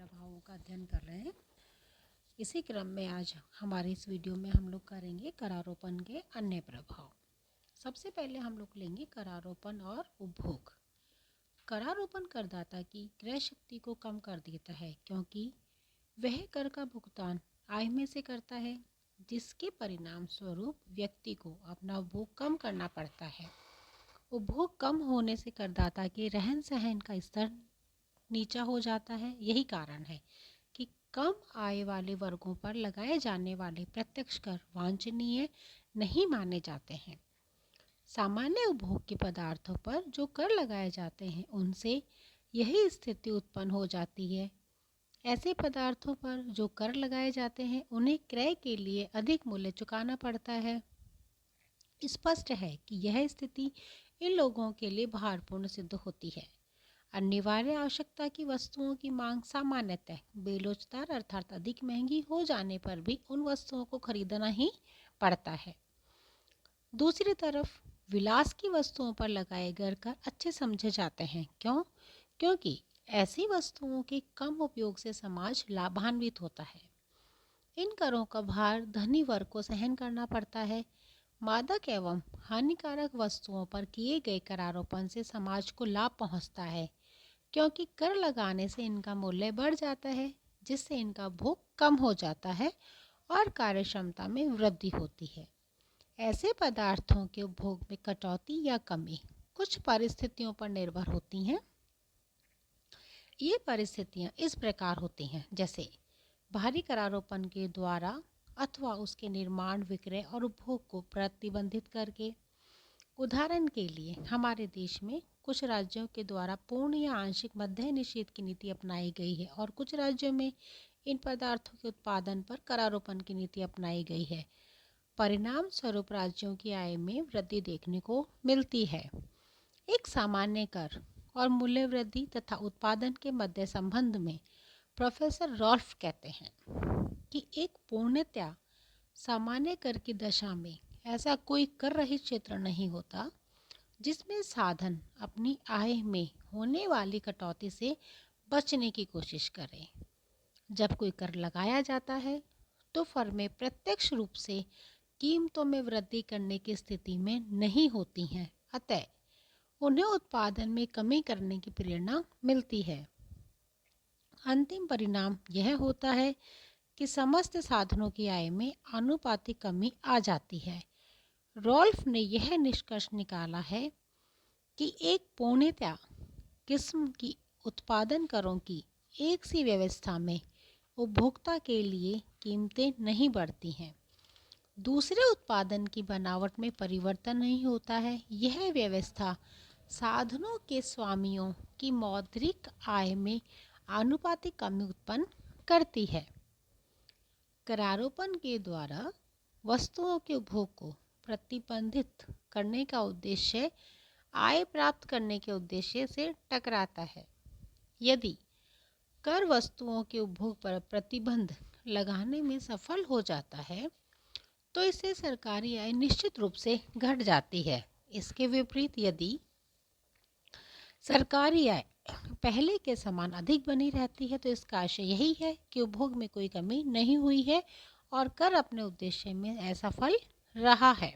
प्रभावों का अध्ययन कर रहे हैं। इसी क्रम में आज हमारे इस वीडियो में हम लोग करेंगे करारोपण के अन्य प्रभाव। सबसे पहले हम लोग लेंगे करारोपण और उपभोग। करारोपण करदाता की क्रय शक्ति को कम कर देता है क्योंकि वह कर का भुगतान आय में से करता है, जिसके परिणाम स्वरूप व्यक्ति को अपना उपभोग कम करना पड़ता है। उपभोग कम होने से करदाता के रहन सहन का स्तर नीचा हो जाता है। यही कारण है कि कम आय वाले वर्गों पर लगाए जाने वाले प्रत्यक्ष कर वांछनीय नहीं माने जाते हैं। सामान्य उपभोग के पदार्थों पर जो कर लगाए जाते हैं उनसे यही स्थिति उत्पन्न हो जाती है। ऐसे पदार्थों पर जो कर लगाए जाते हैं उन्हें क्रय के लिए अधिक मूल्य चुकाना पड़ता है। स्पष्ट है कि यह स्थिति इन लोगों के लिए भारपूर्ण सिद्ध होती है। अनिवार्य आवश्यकता की वस्तुओं की मांग सामान्यतः बेलोचदार अर्थात अधिक महंगी हो जाने पर भी उन वस्तुओं को खरीदना ही पड़ता है। दूसरी तरफ विलास की वस्तुओं पर लगाए गए कर अच्छे समझे जाते हैं। क्योंकि ऐसी वस्तुओं के कम उपयोग से समाज लाभान्वित होता है। इन करों का भार धनी वर्ग को सहन करना पड़ता है। मादक एवं हानिकारक वस्तुओं पर किए गए करारोपण से समाज को लाभ पहुंचता है, क्योंकि कर लगाने से इनका मूल्य बढ़ जाता है, जिससे इनका भोग कम हो जाता है और कार्यक्षमता में वृद्धि होती है। ऐसे पदार्थों के उपभोग में कटौती या कमी कुछ परिस्थितियों पर निर्भर होती हैं। ये परिस्थितियां इस प्रकार होती हैं, जैसे भारी करारोपण के द्वारा अथवा उसके निर्माण, विक्रय और उपभोग को प्रतिबंधित करके। उदाहरण के लिए हमारे देश में कुछ राज्यों के द्वारा पूर्ण या आंशिक मद्य निषेध की नीति अपनाई गई है और कुछ राज्यों में इन पदार्थों के उत्पादन पर करारोपण की नीति अपनाई गई है। परिणाम स्वरूप राज्यों की आय में वृद्धि देखने को मिलती है। एक सामान्य कर और मूल्य वृद्धि तथा उत्पादन के मध्य संबंध में प्रोफेसर रॉल्फ कहते हैं कि एक पूर्णतया सामान्य कर की दशा में ऐसा कोई कर रहित क्षेत्र नहीं होता जिसमें साधन अपनी आय में होने वाली कटौती से बचने की कोशिश करें। जब कोई कर लगाया जाता है तो फर्में प्रत्यक्ष रूप से कीमतों में वृद्धि करने की स्थिति में नहीं होती हैं, अतः उन्हें उत्पादन में कमी करने की प्रेरणा मिलती है। अंतिम परिणाम यह होता है कि समस्त साधनों की आय में आनुपातिक कमी आ जाती है। रॉल्फ ने यह निष्कर्ष निकाला है कि एक पूर्णतया किस्म की उत्पादन करों की एक सी व्यवस्था में उपभोक्ता के लिए कीमतें नहीं बढ़ती हैं। दूसरे उत्पादन की बनावट में परिवर्तन नहीं होता है। यह व्यवस्था साधनों के स्वामियों की मौद्रिक आय में आनुपातिक कमी उत्पन्न करती है। करारोपण के द्वारा वस्तुओं के उपभोग को प्रतिबंधित करने का उद्देश्य आय प्राप्त करने के उद्देश्य से टकराता है। यदि कर वस्तुओं के उपभोग पर प्रतिबंध लगाने में सफल हो जाता है तो इससे सरकारी आय निश्चित रूप से घट जाती है। इसके विपरीत यदि सरकारी आय पहले के समान अधिक बनी रहती है तो इसका आशय यही है कि उपभोग में कोई कमी नहीं हुई है और कर अपने उद्देश्य में असफल रहा है।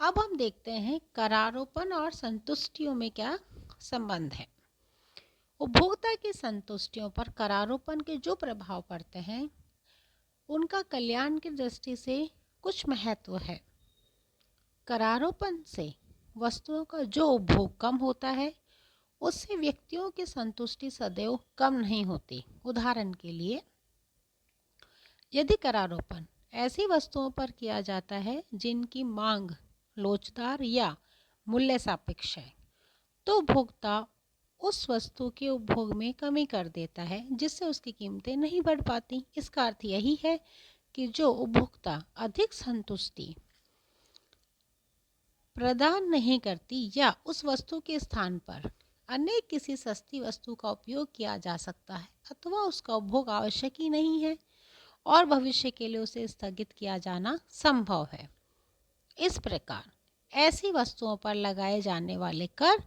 अब हम देखते हैं करारोपण और संतुष्टियों में क्या संबंध है। उपभोक्ता की संतुष्टियों पर करारोपण के जो प्रभाव पड़ते हैं उनका कल्याण की दृष्टि से कुछ महत्व है। करारोपण से वस्तुओं का जो उपभोग कम होता है उससे व्यक्तियों की संतुष्टि सदैव कम नहीं होती। उदाहरण के लिए यदि करारोपण ऐसी वस्तुओं पर किया जाता है जिनकी मांग लोचदार या मूल्य सापेक्ष है तो उपभोक्ता उस वस्तु के उपभोग में कमी कर देता है, जिससे उसकी कीमतें नहीं बढ़ पाती। इसका अर्थ यही है कि जो उपभोक्ता अधिक संतुष्टि प्रदान नहीं करती या उस वस्तु के स्थान पर अन्य किसी सस्ती वस्तु का उपयोग किया जा सकता है अथवा उसका उपभोग आवश्यक ही नहीं है और भविष्य के लिए उसे स्थगित किया जाना संभव है। इस प्रकार ऐसी वस्तुओं पर लगाए जाने वाले कर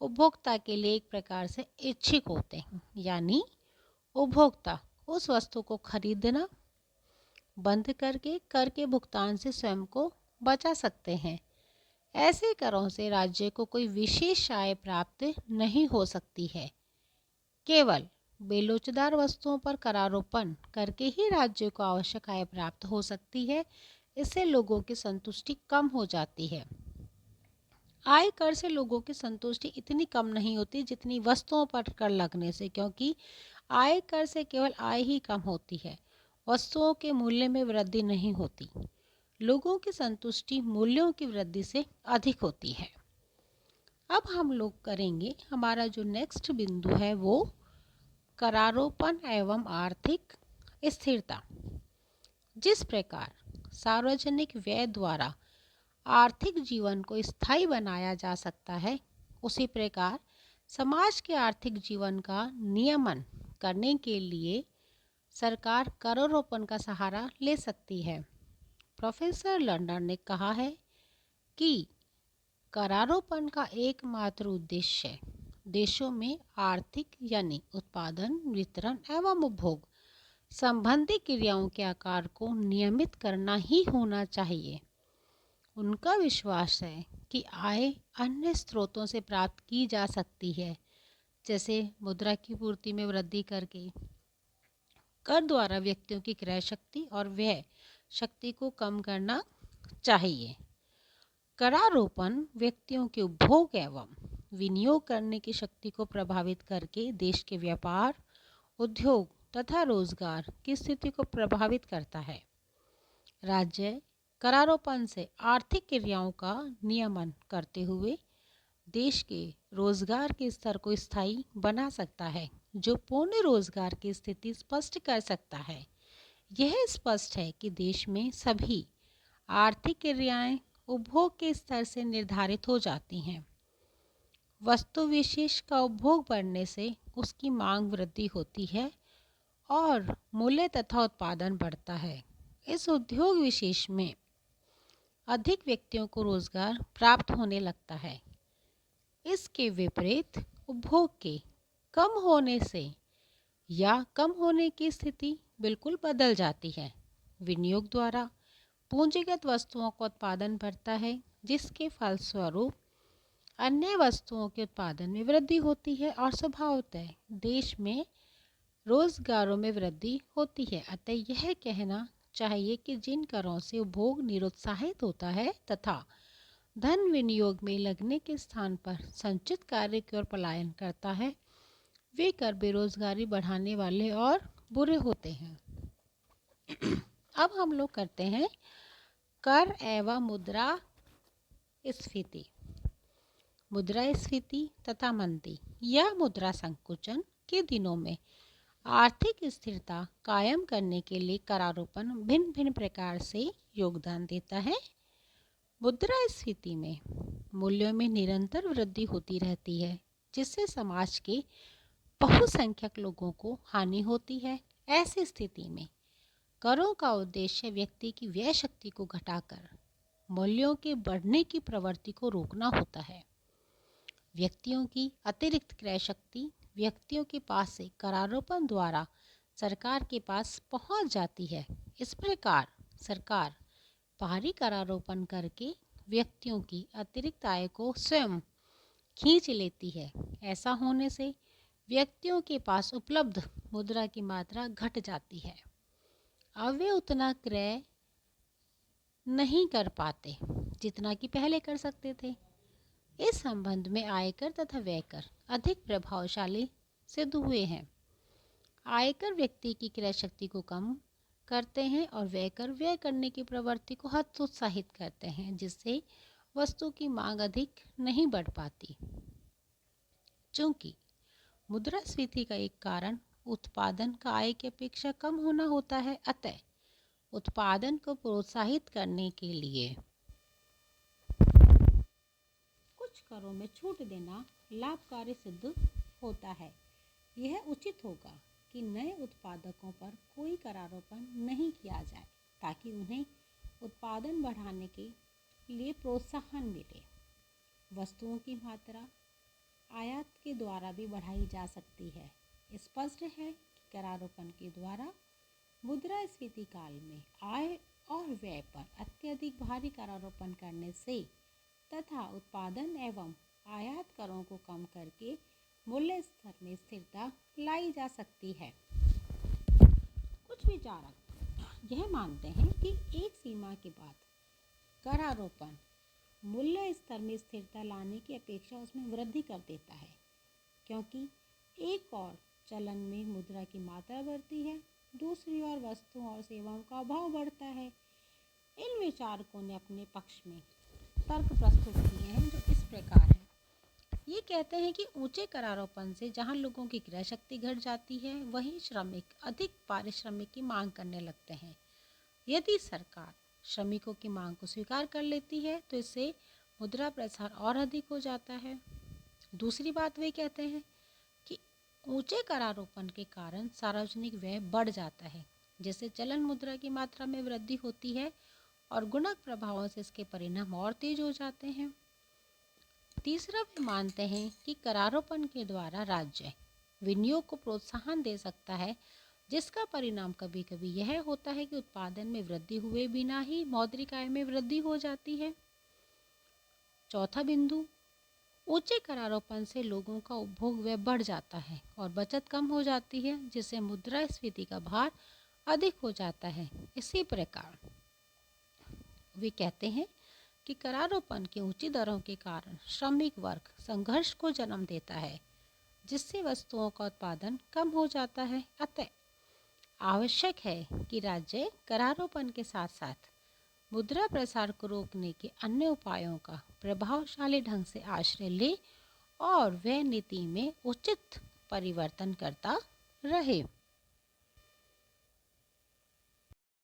उपभोक्ता के लिए एक प्रकार से ऐच्छिक होते हैं, यानी उपभोक्ता उस वस्तु को खरीदना बंद करके कर के भुगतान से स्वयं को बचा सकते हैं। ऐसे करों से राज्य को कोई विशेष आय प्राप्त नहीं हो सकती है। केवल बेलोचदार वस्तुओं पर करारोपण करके ही राज्य को आवश्यक आय प्राप्त हो सकती है। इससे लोगों की संतुष्टि कम हो जाती है। आय कर से लोगों की संतुष्टि इतनी कम नहीं होती जितनी वस्तुओं पर कर लगने से, क्योंकि आय कर से केवल आय ही कम होती है, वस्तुओं के मूल्य में वृद्धि नहीं होती। लोगों की संतुष्टि मूल्यों की वृद्धि से अधिक होती है। अब हम लोग करेंगे, हमारा जो नेक्स्ट बिंदु है वो करारोपण एवं आर्थिक स्थिरता। जिस प्रकार सार्वजनिक व्यय द्वारा आर्थिक जीवन को स्थायी बनाया जा सकता है, उसी प्रकार समाज के आर्थिक जीवन का नियमन करने के लिए सरकार करारोपण का सहारा ले सकती है। प्रोफेसर लंडन ने कहा है कि करारोपण का एकमात्र उद्देश्य देशों में आर्थिक यानी उत्पादन, वितरण एवं उपभोग संबंधी क्रियाओं के आकार को नियमित करना ही होना चाहिए। उनका विश्वास है कि आय अन्य स्रोतों से प्राप्त की जा सकती है, जैसे मुद्रा की पूर्ति में वृद्धि करके। कर द्वारा व्यक्तियों की क्रय शक्ति और व्यय शक्ति को कम करना चाहिए। करारोपण व्यक्तियों के उपभोग एवं विनियोग करने की शक्ति को प्रभावित करके देश के व्यापार, उद्योग तथा रोजगार की स्थिति को प्रभावित करता है। राज्य करारोपण से आर्थिक क्रियाओं का नियमन करते हुए देश के रोजगार के स्तर को स्थायी बना सकता है, जो पूर्ण रोजगार की स्थिति स्पष्ट कर सकता है। यह स्पष्ट है कि देश में सभी आर्थिक क्रियाएं उपभोग के स्तर से निर्धारित हो जाती हैं। वस्तु विशेष का उपभोग बढ़ने से उसकी मांग वृद्धि होती है और मूल्य तथा उत्पादन बढ़ता है। इस उद्योग विशेष में अधिक व्यक्तियों को रोजगार प्राप्त होने लगता है। इसके विपरीत उपभोग के कम होने से या कम होने की स्थिति बिल्कुल बदल जाती है। विनियोग द्वारा पूंजीगत वस्तुओं का उत्पादन बढ़ता है, जिसके फलस्वरूप अन्य वस्तुओं के उत्पादन में वृद्धि होती है और स्वभावतः देश में रोजगारों में वृद्धि होती है। अतः यह कहना चाहिए कि जिन करों से उपभोग निरुत्साहित होता है तथा धन विनियोग में लगने के स्थान पर संचित कार्य की ओर पलायन करता है, वे कर बेरोजगारी बढ़ाने वाले और बुरे होते हैं। अब हम लोग करते हैं कर एवं मुद्रा स्फीति। मुद्रा स्फीति तथा मंदी या मुद्रा संकुचन के दिनों में आर्थिक स्थिरता कायम करने के लिए करारोपण भिन्न भिन्न प्रकार से योगदान देता है। मुद्रास्फीति में मूल्यों में निरंतर वृद्धि होती रहती है, जिससे समाज के बहुसंख्यक लोगों को हानि होती है। ऐसी स्थिति में करों का उद्देश्य व्यक्ति की व्यय शक्ति को घटाकर मूल्यों के बढ़ने की प्रवृत्ति को रोकना होता है। व्यक्तियों की अतिरिक्त क्रय शक्ति व्यक्तियों के पास से करारोपण द्वारा सरकार के पास पहुंच जाती है। इस प्रकार सरकार बाहरी करारोपण करके व्यक्तियों की अतिरिक्त आय को स्वयं खींच लेती है। ऐसा होने से व्यक्तियों के पास उपलब्ध मुद्रा की मात्रा घट जाती है। अब वे उतना क्रय नहीं कर पाते जितना कि पहले कर सकते थे। इस संबंध में आयकर तथा व्ययकर अधिक प्रभावशाली सिद्ध हुए हैं। आयकर व्यक्ति की क्रय शक्ति को कम करते हैं और व्ययकर व्यय करने की प्रवृत्ति को हतोत्साहित करते हैं, जिससे वस्तु की मांग अधिक नहीं बढ़ पाती। चूंकि मुद्रास्फीति का एक कारण उत्पादन का आय की अपेक्षा कम होना होता है, अतः उत्पादन को प्रोत्साहित करने के लिए कुछ करों में छूट देना लाभकारी सिद्ध होता है। यह उचित होगा कि नए उत्पादकों पर कोई करारोपण नहीं किया जाए, ताकि उन्हें उत्पादन बढ़ाने के लिए प्रोत्साहन मिले। वस्तुओं की मात्रा आयात के द्वारा भी बढ़ाई जा सकती है। स्पष्ट है कि करारोपण के द्वारा मुद्रास्फीति काल में आय और व्यय पर अत्यधिक भारी करारोपण करने से तथा उत्पादन एवं आयात करों को कम करके मूल्य स्तर में स्थिरता लाई जा सकती है। कुछ विचारक यह मानते हैं कि एक सीमा के बाद करारोपण मूल्य स्तर में स्थिरता लाने की अपेक्षा उसमें वृद्धि कर देता है, क्योंकि एक ओर चलन में मुद्रा की मात्रा बढ़ती है, दूसरी ओर वस्तुओं और सेवाओं का अभाव बढ़ता है। इन विचारकों ने अपने पक्ष में तर्क प्रस्तुत किए हैं जो इस प्रकार है। ये कहते हैं कि ऊंचे करारोपण से जहां लोगों की क्रय शक्ति घट जाती है, वहीं श्रमिक अधिक पारिश्रमिक की मांग करने लगते हैं। यदि सरकार श्रमिकों की मांग को स्वीकार कर लेती है तो इससे मुद्रा प्रसार और अधिक हो जाता है। दूसरी बात वे कहते हैं कि ऊंचे करारोपण के कारण सार्वजनिक व्यय बढ़ जाता है, जिससे चलन मुद्रा की मात्रा में वृद्धि होती है और गुणक प्रभावों से इसके परिणाम और तेज हो जाते हैं। तीसरा, वे मानते हैं कि करारोपण के द्वारा राज्य विनियोग को प्रोत्साहन दे सकता है, जिसका परिणाम कभी कभी यह होता है कि उत्पादन में वृद्धि हुए बिना ही मौद्रिक आय में वृद्धि हो जाती है। चौथा बिंदु, ऊंचे करारोपण से लोगों का उपभोग व्यय बढ़ जाता है और बचत कम हो जाती है, जिससे मुद्रास्फीति का भार अधिक हो जाता है। इसी प्रकार वे कहते हैं कि करारोपण की ऊंची दरों के कारण श्रमिक वर्ग संघर्ष को जन्म देता है, जिससे वस्तुओं का उत्पादन कम हो जाता है। अतः आवश्यक है कि राज्य करारोपण के साथ साथ मुद्रा प्रसार को रोकने के अन्य उपायों का प्रभावशाली ढंग से आश्रय ले और व्यय नीति में उचित परिवर्तन करता रहे।